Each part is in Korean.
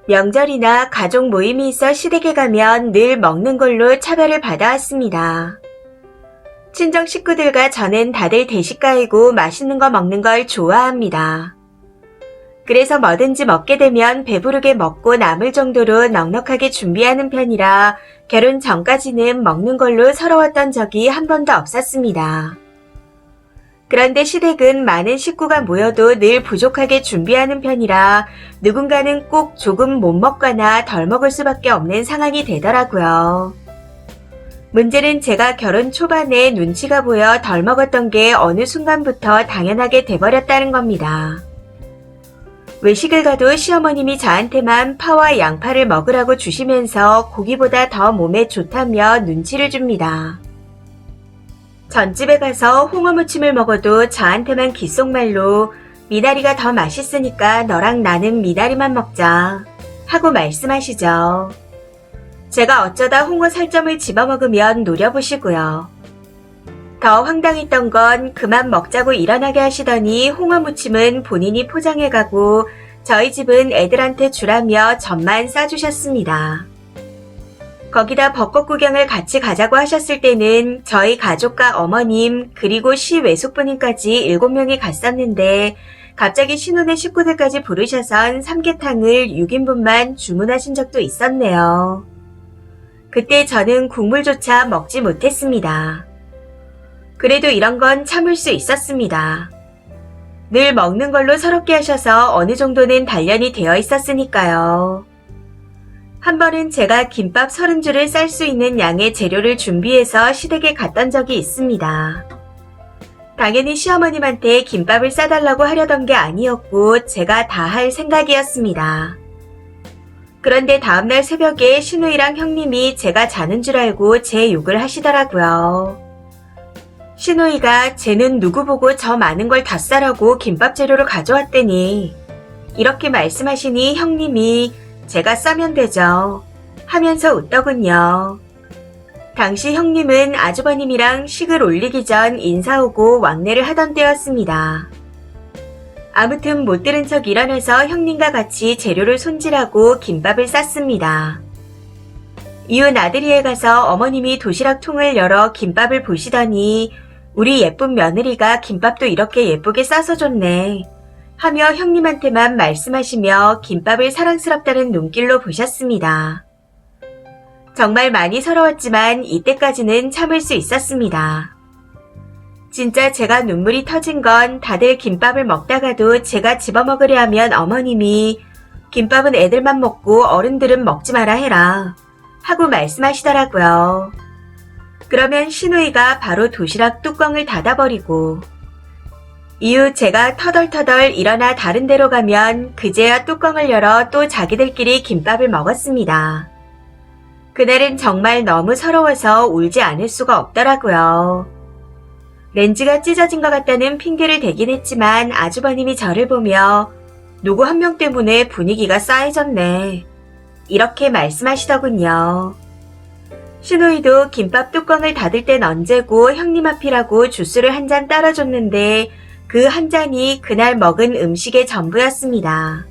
명절이나 가족 모임이 있어 시댁에 가면 늘 먹는 걸로 차별을 받아왔습니다. 친정 식구들과 저는 다들 대식 가이고 맛있는 거 먹는 걸 좋아합니다. 그래서 뭐든지 먹게 되면 배부르게 먹고 남을 정도로 넉넉하게 준비하는 편이라 결혼 전까지는 먹는 걸로 서러웠던 적이 한 번도 없었습니다. 그런데 시댁은 많은 식구가 모여도 늘 부족하게 준비하는 편이라 누군가는 꼭 조금 못 먹거나 덜 먹을 수밖에 없는 상황이 되더라고요. 문제는 제가 결혼 초반에 눈치가 보여 덜 먹었던 게 어느 순간부터 당연하게 돼버렸다는 겁니다. 외식을 가도 시어머님이 저한테만 파와 양파를 먹으라고 주시면서 고기보다 더 몸에 좋다며 눈치를 줍니다. 전집에 가서 홍어무침을 먹어도 저한테만 귓속말로 미나리가 더 맛있으니까 너랑 나는 미나리만 먹자 하고 말씀하시죠. 제가 어쩌다 홍어 살점을 집어먹으면 노려보시고요. 더 황당했던 건 그만 먹자고 일어나게 하시더니 홍어무침은 본인이 포장해가고 저희 집은 애들한테 주라며 전만 싸주셨습니다. 거기다 벚꽃 구경을 같이 가자고 하셨을 때는 저희 가족과 어머님 그리고 시 외숙부님까지 7명이 갔었는데 갑자기 신혼의 식구들까지 부르셔선 삼계탕을 6인분만 주문하신 적도 있었네요. 그때 저는 국물조차 먹지 못했습니다. 그래도 이런 건 참을 수 있었습니다. 늘 먹는 걸로 서럽게 하셔서 어느 정도는 단련이 되어 있었으니까요. 한 번은 제가 김밥 30줄을 쌀 수 있는 양의 재료를 준비해서 시댁에 갔던 적이 있습니다. 당연히 시어머님한테 김밥을 싸달라고 하려던 게 아니었고 제가 다 할 생각이었습니다. 그런데 다음날 새벽에 신우이랑 형님이 제가 자는 줄 알고 제 욕을 하시더라고요. 신우이가 쟤는 누구 보고 저 많은 걸 다 싸라고 김밥 재료를 가져왔대니 이렇게 말씀하시니 형님이 제가 싸면 되죠 하면서 웃더군요. 당시 형님은 아주버님이랑 식을 올리기 전 인사 오고 왕래를 하던 때였습니다. 아무튼 못 들은 척 일어나서 형님과 같이 재료를 손질하고 김밥을 쌌습니다. 이웃 아들이에 가서 어머님이 도시락 통을 열어 김밥을 보시더니 우리 예쁜 며느리가 김밥도 이렇게 예쁘게 싸서 줬네 하며 형님한테만 말씀하시며 김밥을 사랑스럽다는 눈길로 보셨습니다. 정말 많이 서러웠지만 이때까지는 참을 수 있었습니다. 진짜 제가 눈물이 터진 건 다들 김밥을 먹다가도 제가 집어먹으려 하면 어머님이 김밥은 애들만 먹고 어른들은 먹지 마라 해라 하고 말씀하시더라고요. 그러면 신우이가 바로 도시락 뚜껑을 닫아버리고 이후 제가 터덜터덜 일어나 다른 데로 가면 그제야 뚜껑을 열어 또 자기들끼리 김밥을 먹었습니다. 그날은 정말 너무 서러워서 울지 않을 수가 없더라고요. 렌즈가 찢어진 것 같다는 핑계를 대긴 했지만 아주버님이 저를 보며 누구 한 명 때문에 분위기가 싸해졌네 이렇게 말씀하시더군요. 신우이도 김밥 뚜껑을 닫을 땐 언제고 형님 앞이라고 주스를 한 잔 따라줬는데 그 한 잔이 그날 먹은 음식의 전부였습니다.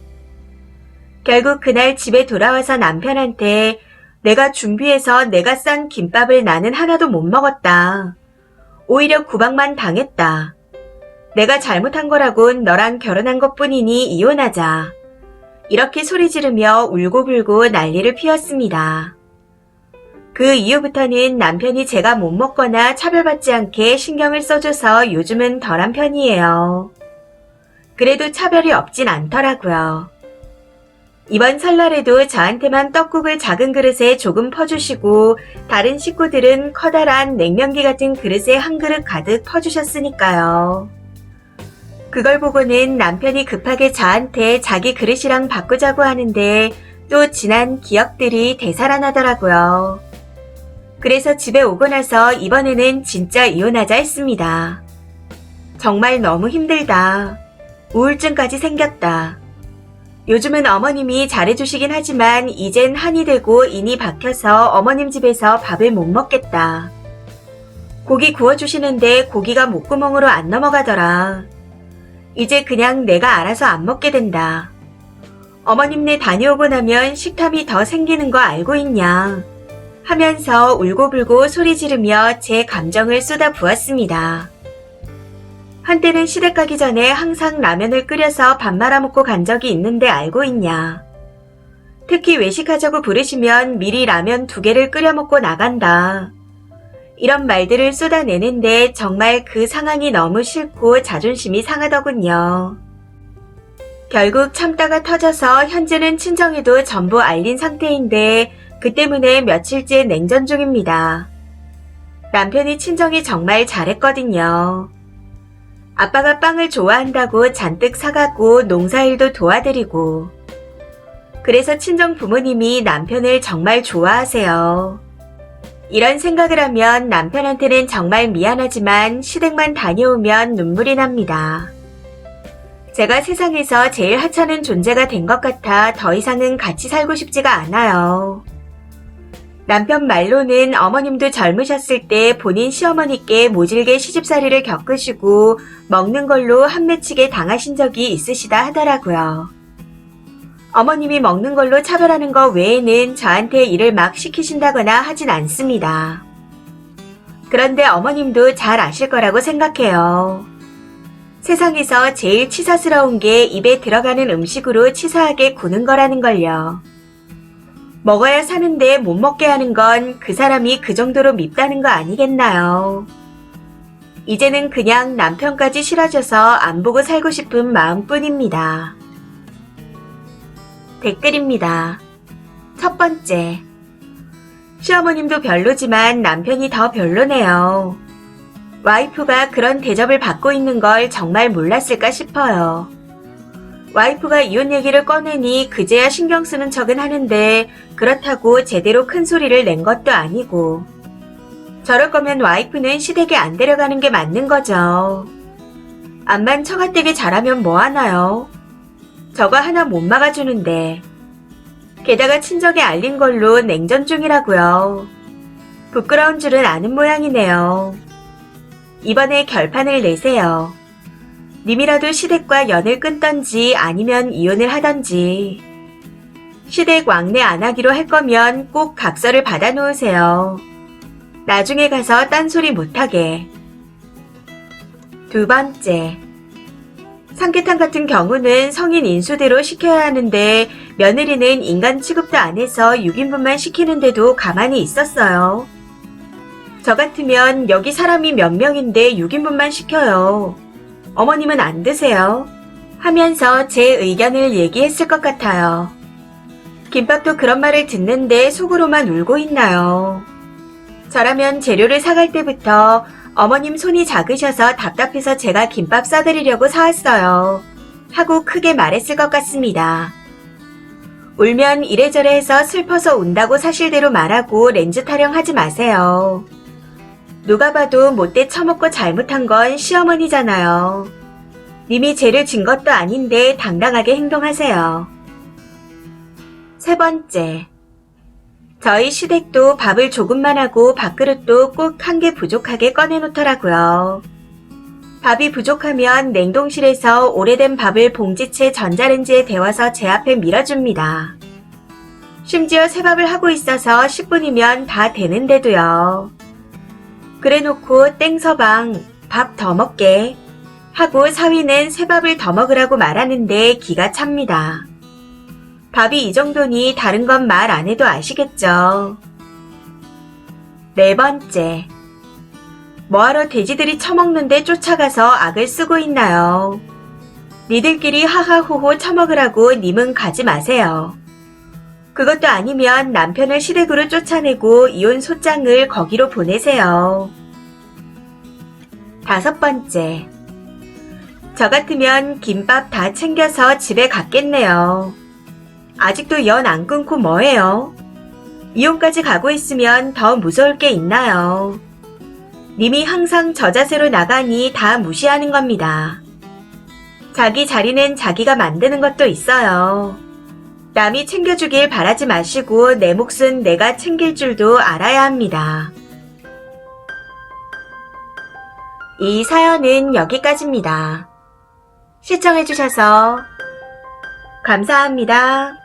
결국 그날 집에 돌아와서 남편한테 내가 준비해서 내가 싼 김밥을 나는 하나도 못 먹었다. 오히려 구박만 당했다. 내가 잘못한 거라곤 너랑 결혼한 것뿐이니 이혼하자. 이렇게 소리 지르며 울고불고 난리를 피웠습니다. 그 이후부터는 남편이 제가 못 먹거나 차별받지 않게 신경을 써줘서 요즘은 덜한 편이에요. 그래도 차별이 없진 않더라고요. 이번 설날에도 저한테만 떡국을 작은 그릇에 조금 퍼주시고 다른 식구들은 커다란 냉면기 같은 그릇에 한 그릇 가득 퍼주셨으니까요. 그걸 보고는 남편이 급하게 저한테 자기 그릇이랑 바꾸자고 하는데 또 지난 기억들이 되살아나더라고요. 그래서 집에 오고 나서 이번에는 진짜 이혼하자 했습니다. 정말 너무 힘들다. 우울증까지 생겼다. 요즘은 어머님이 잘해주시긴 하지만 이젠 한이 되고 인이 박혀서 어머님 집에서 밥을 못 먹겠다. 고기 구워주시는데 고기가 목구멍으로 안 넘어가더라. 이제 그냥 내가 알아서 안 먹게 된다. 어머님네 다녀오고 나면 식탐이 더 생기는 거 알고 있냐 하면서 울고불고 소리 지르며 제 감정을 쏟아부었습니다. 한때는 시댁 가기 전에 항상 라면을 끓여서 밥 말아먹고 간 적이 있는데 알고 있냐. 특히 외식하자고 부르시면 미리 라면 2개를 끓여 먹고 나간다. 이런 말들을 쏟아내는데 정말 그 상황이 너무 싫고 자존심이 상하더군요. 결국 참다가 터져서 현재는 친정에도 전부 알린 상태인데 그 때문에 며칠째 냉전 중입니다. 남편이 친정이 정말 잘했거든요. 아빠가 빵을 좋아한다고 잔뜩 사가고 농사일도 도와드리고 그래서 친정 부모님이 남편을 정말 좋아하세요. 이런 생각을 하면 남편한테는 정말 미안하지만 시댁만 다녀오면 눈물이 납니다. 제가 세상에서 제일 하찮은 존재가 된 것 같아 더 이상은 같이 살고 싶지가 않아요. 남편 말로는 어머님도 젊으셨을 때 본인 시어머니께 모질게 시집살이를 겪으시고 먹는 걸로 한맺히게 당하신 적이 있으시다 하더라고요. 어머님이 먹는 걸로 차별하는 것 외에는 저한테 일을 막 시키신다거나 하진 않습니다. 그런데 어머님도 잘 아실 거라고 생각해요. 세상에서 제일 치사스러운 게 입에 들어가는 음식으로 치사하게 구는 거라는 걸요. 먹어야 사는데 못 먹게 하는 건 그 사람이 그 정도로 밉다는 거 아니겠나요? 이제는 그냥 남편까지 싫어져서 안 보고 살고 싶은 마음뿐입니다. 댓글입니다. 첫 번째. 시어머님도 별로지만 남편이 더 별로네요. 와이프가 그런 대접을 받고 있는 걸 정말 몰랐을까 싶어요. 와이프가 이혼 얘기를 꺼내니 그제야 신경 쓰는 척은 하는데 그렇다고 제대로 큰 소리를 낸 것도 아니고 저럴 거면 와이프는 시댁에 안 데려가는 게 맞는 거죠. 암만 처가댁에 잘하면 뭐하나요? 저거 하나 못 막아주는데 게다가 친정에 알린 걸로 냉전 중이라고요. 부끄러운 줄은 아는 모양이네요. 이번에 결판을 내세요. 님이라도 시댁과 연을 끊던지 아니면 이혼을 하던지. 시댁 왕래 안 하기로 할 거면 꼭 각서를 받아 놓으세요. 나중에 가서 딴소리 못하게. 두 번째. 삼계탕 같은 경우는 성인 인수대로 시켜야 하는데 며느리는 인간 취급도 안 해서 6인분만 시키는데도 가만히 있었어요. 저 같으면 여기 사람이 몇 명인데 6인분만 시켜요. 어머님은 안 드세요? 하면서 제 의견을 얘기했을 것 같아요. 김밥도 그런 말을 듣는데 속으로만 울고 있나요? 저라면 재료를 사갈 때부터 어머님 손이 작으셔서 답답해서 제가 김밥 싸드리려고 사왔어요. 하고 크게 말했을 것 같습니다. 울면 이래저래 해서 슬퍼서 운다고 사실대로 말하고 렌즈 타령하지 마세요. 누가 봐도 못돼 처먹고 잘못한 건 시어머니잖아요. 님이 죄를 진 것도 아닌데 당당하게 행동하세요. 세 번째. 저희 시댁도 밥을 조금만 하고 밥그릇도 꼭 1개 부족하게 꺼내놓더라고요. 밥이 부족하면 냉동실에서 오래된 밥을 봉지채 전자레인지에 데워서 제 앞에 밀어줍니다. 심지어 새밥을 하고 있어서 10분이면 다 되는데도요. 그래놓고 땡서방 밥 더 먹게 하고 사위는 새밥을 더 먹으라고 말하는데 기가 찹니다. 밥이 이 정도니 다른 건 말 안 해도 아시겠죠. 네 번째. 뭐하러 돼지들이 처먹는데 쫓아가서 악을 쓰고 있나요? 니들끼리 하하호호 처먹으라고 님은 가지 마세요. 그것도 아니면 남편을 시댁으로 쫓아내고 이혼 소장을 거기로 보내세요. 다섯 번째. 저 같으면 김밥 다 챙겨서 집에 갔겠네요. 아직도 연 안 끊고 뭐해요? 이혼까지 가고 있으면 더 무서울 게 있나요? 님이 항상 저 자세로 나가니 다 무시하는 겁니다. 자기 자리는 자기가 만드는 것도 있어요. 남이 챙겨주길 바라지 마시고 내 몫은 내가 챙길 줄도 알아야 합니다. 이 사연은 여기까지입니다. 시청해주셔서 감사합니다.